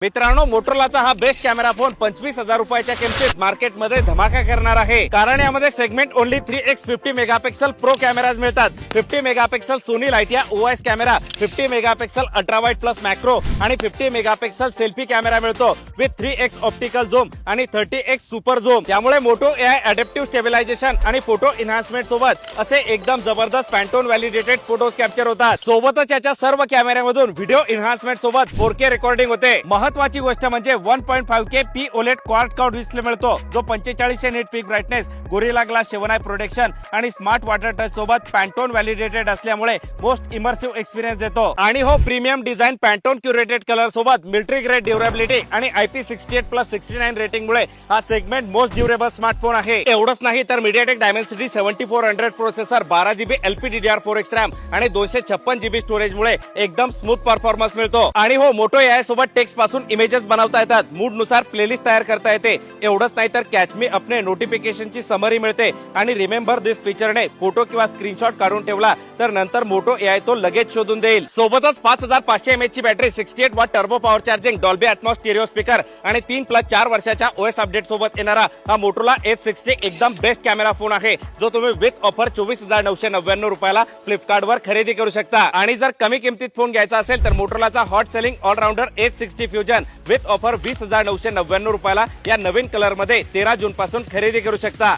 मित्रांनो, मोटोरोलाचा हा best camera phone 25,000 रुपयाच्या किमतीत मार्केटमध्ये धमाका करणार आहे। कारण यामध्ये segment only 3x 50 megapixel pro cameras मिळतात। 50 megapixel Sony Lytia OIS camera, 50 megapixel ultra wide plus macro आणि 50 मेगापिक्सल सेल्फी कॅमेरा मिळतो विथ 3x ऑप्टिकल झूम आणि 30x सुपर झूम। त्यामुळे मोटो AI अडॅप्टिव्ह स्टेबिलायझेशन आणि फोटो एन्हान्समेंट सोबत असे एकदम जबरदस्त पॅन्टोन व्हॅलिडेटेड फोटोज कॅप्चर होतात। सोबतच याच्या सर्व कॅमेऱ्यामधून व्हिडिओ एन्हान्समेंट सोबत 4K रेकॉर्डिंग होते। महत्त्वाची गोष्ट म्हणजे 1.5K P OLED quad curved display मिळतो, जो 4500 nits peak brightness, Gorilla glass 7i protection आणि स्मार्ट वॉटर टच सोबत पॅन्टोन व्हॅलिडेटेड असल्यामुळे मोस्ट इमर्सिव्ह एक्सपिरियन्स देतो। आणि हो, premium design Pantone curated colour सोबत मिलिटरी ग्रेड ड्युरेबिलिटी आणि IP68+69 रेटिंग मुळे हा सेगमेंट मोस्ट ड्युरेबल स्मार्टफोन आहे। एवढंच नाही तर MediaTek Dimensity 7400 processor, 12GB LPDDR4X RAM आणि 256GB स्टोरेज मुळे एकदम स्मूथ परफॉर्मन्स मिळतो। आणि हो, मोटो AI सोबत टेक्स्ट पासून इमेजेस बनवता येतात, मूड नुसार प्लेलिस्ट तयार करता येते। एवढंच नाही तर कॅच मी अपने नोटिफिकेशनची समरी मिळते आणि रिमेंबर दिस फीचरने फोटो किंवा स्क्रीनशॉट काढून ठेवला तर नंतर मोटो AI तो लगेच शोधून देईल। सोबतच 5500 mAh ची battery, 68 what turbo power charging, Dolby Atmos stereo speaker आणि 3+4 वर्षाच्या OS अपडेट सोबत येणारा हा मोटोरोला H60 एकदम बेस्ट कॅमेरा फोन आहे, जो तुम्ही विथ ऑफर 24,999 रुपयाला फ्लिपकार्ट वर खरेदी करू शकता। आणि जर कमी किमतीत फोन घ्यायचा असेल तर मोटोरोलाचा hot selling allrounder H60 fusion with offer 20,999 रुपयाला या नवीन कलर मध्ये 13 जून पासून खरेदी करू शकता।